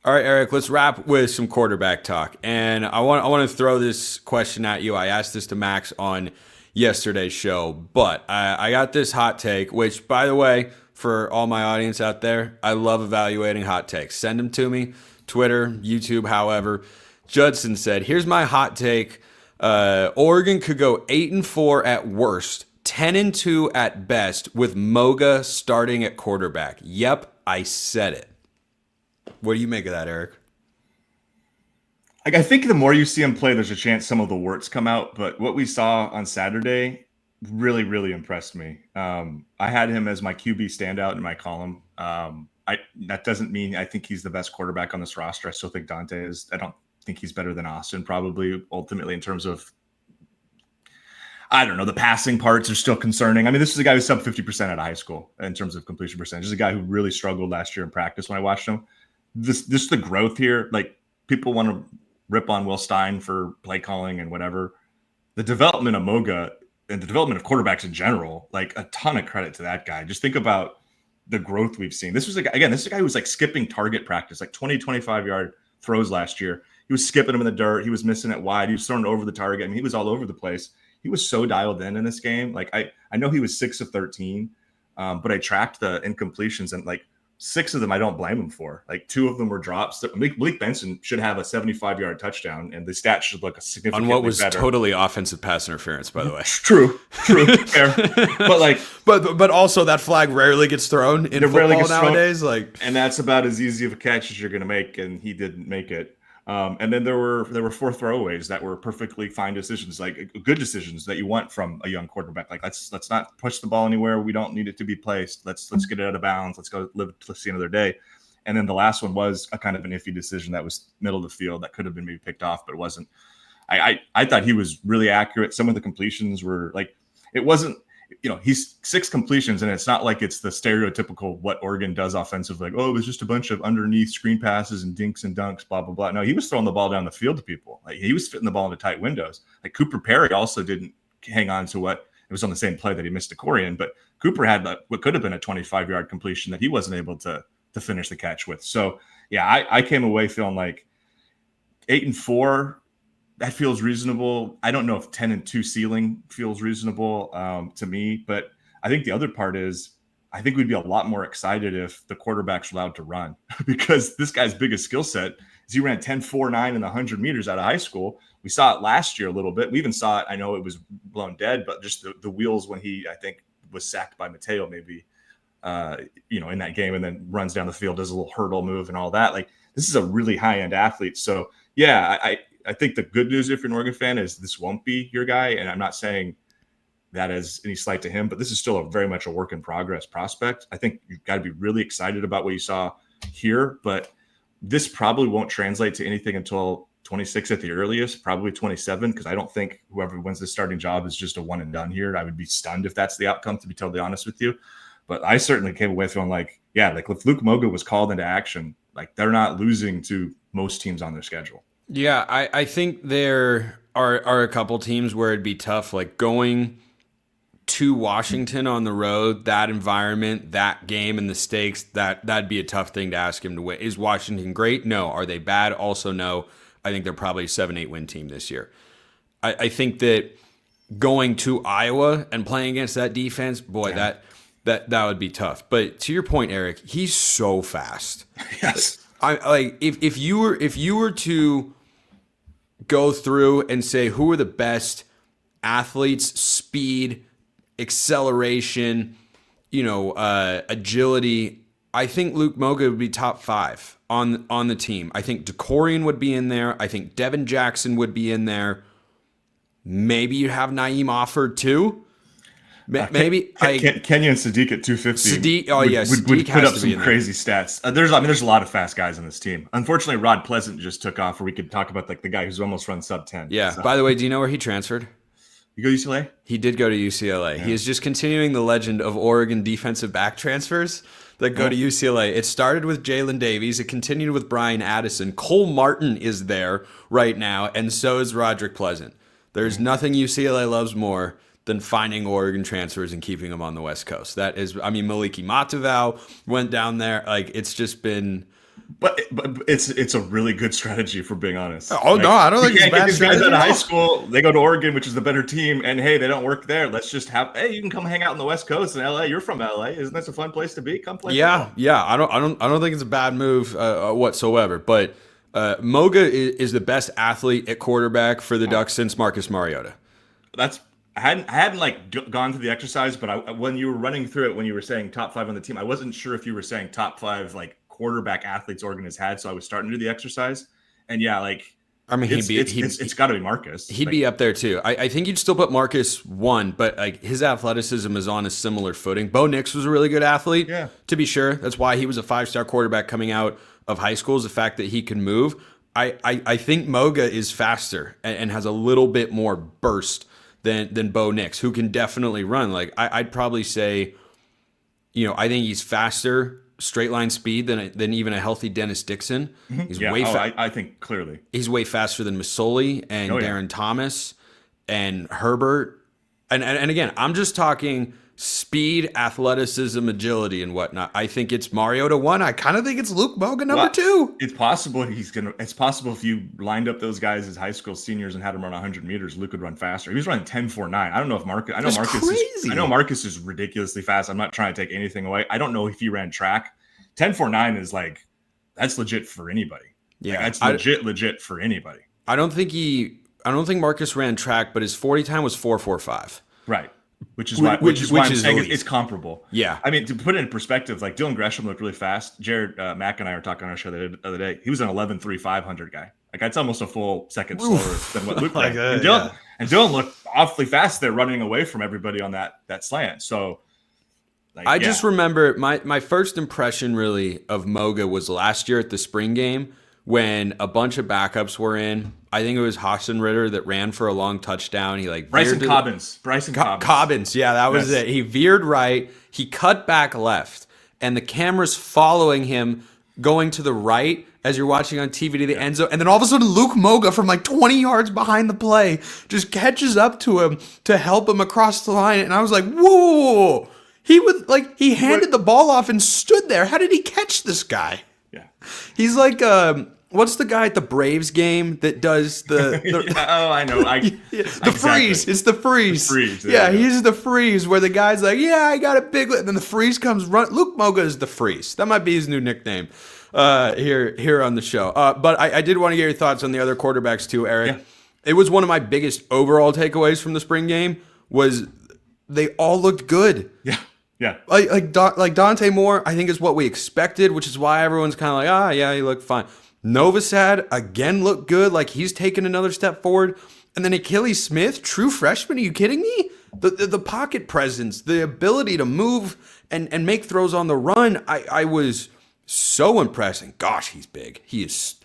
All right, Eric, let's wrap with some quarterback talk. And I want to throw this question at you. I asked this to Max on yesterday's show, but I got this hot take, which, by the way, for all my audience out there, I love evaluating hot takes. Send them to me, Twitter, YouTube, however. Judson said, here's my hot take. Oregon could go 8-4 at worst, 10-2 at best, with Moga starting at quarterback. Yep, I said it. What do you make of that, Eric? Like, I think the more you see him play, there's a chance some of the warts come out. But what we saw on Saturday really, really impressed me. I had him as my QB standout in my column. That doesn't mean I think he's the best quarterback on this roster. I still think Dante is. I don't think he's better than Austin, probably, ultimately, in terms of, I don't know, the passing parts are still concerning. I mean, this is a guy who's sub 50% out of high school in terms of completion percentage. This is a guy who really struggled last year in practice when I watched him. This the growth here, like, people want to rip on Will Stein for play calling and whatever. The development of Moga and the development of quarterbacks in general, like, a ton of credit to that guy. Just think about the growth we've seen. This is a guy who was like skipping target practice, like 20, 25-yard throws last year. He was skipping them in the dirt. He was missing it wide. He was throwing over the target. I mean, he was all over the place. He was so dialed in this game. Like, I know he was 6 of 13, but I tracked the incompletions, and like 6 of them I don't blame him for. Like, 2 of them were drops. Malik Benson should have a 75-yard touchdown, and the stats should look significantly better. On what was totally offensive pass interference, by the way. True, fair. But like, but also that flag rarely gets thrown in football nowadays. Like, and that's about as easy of a catch as you're going to make, and he didn't make it. And then there were 4 throwaways that were perfectly fine decisions, like good decisions that you want from a young quarterback. Like, let's not push the ball anywhere. We don't need it to be placed. Let's get it out of bounds. Let's go live to see another day. And then the last one was a kind of an iffy decision that was middle of the field that could have been maybe picked off, but it wasn't. I thought he was really accurate. Some of the completions were like, it wasn't, he's 6 completions, and it's not like it's the stereotypical what Oregon does offensively. Like, oh, it was just a bunch of underneath screen passes and dinks and dunks, blah, blah, blah. No, he was throwing the ball down the field to people. Like, he was fitting the ball into tight windows. Like, Cooper Perry also didn't hang on to what it was on the same play that he missed to Corian, but Cooper had what could have been a 25-yard completion that he wasn't able to finish the catch with. So, yeah, I came away feeling like 8-4, that feels reasonable. I don't know if 10-2 ceiling feels reasonable to me, but I think the other part is I think we'd be a lot more excited if the quarterback's allowed to run, because this guy's biggest skill set is he ran 10.49 in the 100 meters out of high school. We saw it last year a little bit. We even saw it. I know it was blown dead, but just the wheels when he, I think, was sacked by Mateo maybe, in that game, and then runs down the field, does a little hurdle move and all that. Like, this is a really high-end athlete. So, yeah, I think the good news if you're an Oregon fan is this won't be your guy. And I'm not saying that as any slight to him, but this is still very much a work in progress prospect. I think you've got to be really excited about what you saw here, but this probably won't translate to anything until 26 at the earliest, probably 27, because I don't think whoever wins the starting job is just a one and done here. I would be stunned if that's the outcome, to be totally honest with you. But I certainly came away feeling like, yeah, like if Luke Moga was called into action, like, they're not losing to most teams on their schedule. Yeah, I think there are a couple teams where it'd be tough, like going to Washington on the road, that environment, that game, and the stakes. That'd be a tough thing to ask him to win. Is Washington great? No. Are they bad? Also, no. I think they're probably a 7-8 win team this year. I think that going to Iowa and playing against that defense, boy, yeah, that would be tough. But to your point, Eric, he's so fast. Yes. If you were to go through and say who are the best athletes, speed, acceleration, agility, I think Luke Moga would be top 5 on the team. I think DeCorian would be in there. I think Devin Jackson would be in there. Maybe you have Naeem Offord too. Maybe Kenyon Sadiq at 250. Sadiq would put up some crazy stats. There's a lot of fast guys on this team. Unfortunately, Rod Pleasant just took off, or we could talk about like the guy who's almost run sub 10. Yeah. So. By the way, do you know where he transferred? You go to UCLA? He did go to UCLA. Yeah. He is just continuing the legend of Oregon defensive back transfers that go to UCLA. It started with Jalen Davies. It continued with Brian Addison. Cole Martin is there right now, and so is Roderick Pleasant. There's nothing UCLA loves more than finding Oregon transfers and keeping them on the West Coast. That is, Maliki Matavau went down there. Like, it's just been But it's a really good strategy, for being honest. Oh, no, I don't think it's a bad these guys strategy out of at high all. school. They go to Oregon, which is the better team, and hey, they don't work there. Let's just you can come hang out in the West Coast in LA. You're from LA, isn't this a fun place to be? Come play Yeah, football. yeah. I don't think it's a bad move whatsoever. But Moga is the best athlete at quarterback for the Ducks since Marcus Mariota. That's I hadn't like gone through the exercise, but when you were running through it, when you were saying top 5 on the team, I wasn't sure if you were saying top 5 like quarterback athletes Oregon has had. So I was starting to do the exercise, and yeah, like I mean, it's got to be Marcus. he'd Like, be up there too. I think you'd still put Marcus one, but like his athleticism is on a similar footing. Bo Nix was a really good athlete, Yeah. to be sure. That's why he was a 5-star quarterback coming out of high school, is the fact that he can move. I think Moga is faster and has a little bit more burst than Bo Nix, who can definitely run. Like I'd probably say, I think he's faster straight line speed than even a healthy Dennis Dixon. He's yeah, way I think clearly. he's way faster than Masoli and Oh, yeah. Darren Thomas and Herbert. And again, I'm just talking speed, athleticism, agility, and whatnot. I think it's Mariota 1. I kind of think it's Luke Moga number 2. It's possible It's possible if you lined up those guys as high school seniors and had them run 100 meters, Luke would run faster. He was running 10.49. I don't know if Marcus. That's crazy. I know Marcus is ridiculously fast. I'm not trying to take anything away. I don't know if he ran track. 10.49 is like that's legit for anybody. Yeah, like, that's legit for anybody. I don't think Marcus ran track, but his 40 time was 4.45. Right. Which is why I'm saying it's comparable. Yeah. I mean, to put it in perspective, like Dylan Gresham looked really fast. Jared Mack and I were talking on our show the other day. He was an 11.3 500 guy. Like that's almost a full second slower than what Luke Like ran. that, And Dylan looked awfully fast there, running away from everybody on that slant. So, I just remember my first impression really of Moga was last year at the spring game when a bunch of backups were in. I think it was Hassan Ritter that ran for a long touchdown. He like Bryson Cobbins. Cobbins, yeah, that was it. He veered right, he cut back left, and the camera's following him going to the right as you're watching on TV to the end zone. And then all of a sudden, Luke Moga from like 20 yards behind the play just catches up to him to help him across the line. And I was like, whoa. He handed the ball off and stood there. How did he catch this guy? Yeah. He's like, what's the guy at the Braves game that does the oh, I know. the freeze. It's the freeze. Yeah, he's the freeze where the guy's like, yeah, I got a big, and then the freeze comes run. Luke Moga is the freeze. That might be his new nickname here on the show. But I did want to get your thoughts on the other quarterbacks too, Eric. Yeah. It was one of my biggest overall takeaways from the spring game was they all looked good. Yeah. Yeah. Like Dante Moore, I think is what we expected, which is why everyone's kind of like, yeah, he looked fine. Novosad, again, looked good. Like, he's taken another step forward. And then Achilles Smith, true freshman, are you kidding me? The pocket presence, the ability to move and make throws on the run, I was so impressed. And gosh, he's big. He's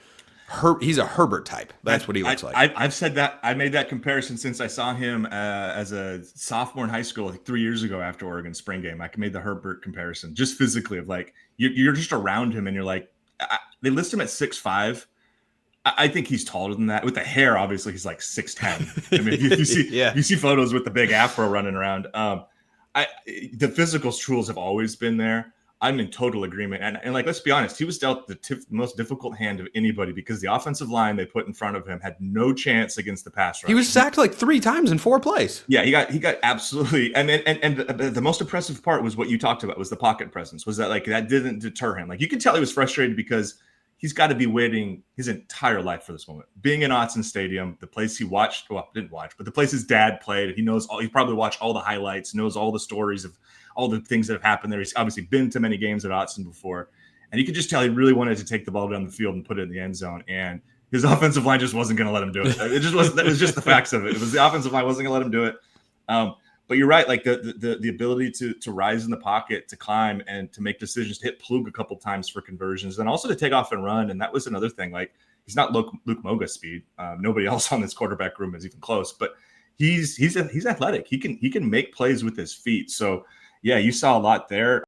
a Herbert type. That's what he looks like. I've said that. I made that comparison since I saw him as a sophomore in high school, like 3 years ago after Oregon spring game. I made the Herbert comparison just physically of like, you're just around him and you're like, they list him at 6'5". I think he's taller than that. With the hair, obviously, he's like 6'10". I mean, you see photos with the big afro running around. The physical tools have always been there. I'm in total agreement. And like, let's be honest, he was dealt the most difficult hand of anybody because the offensive line they put in front of him had no chance against the pass rush. He was sacked like 3 times in 4 plays. Yeah, he got absolutely. And the most impressive part was what you talked about was the pocket presence. Was that like that didn't deter him? Like you could tell he was frustrated because he's got to be waiting his entire life for this moment. Being in Autzen Stadium, the place he watched, well, didn't watch, but the place his dad played. He knows all. He probably watched all the highlights, knows all the stories of all the things that have happened there. He's obviously been to many games at Autzen before, and you could just tell he really wanted to take the ball down the field and put it in the end zone. And his offensive line just wasn't going to let him do it. It just wasn't. That was just the facts of it. It was the offensive line wasn't going to let him do it. But you're right. Like the ability to rise in the pocket, to climb, and to make decisions, to hit Plug a couple times for conversions, and also to take off and run. And that was another thing. Like he's not Luke Moga speed. Nobody else on this quarterback room is even close. But he's athletic. He can make plays with his feet. So yeah, you saw a lot there.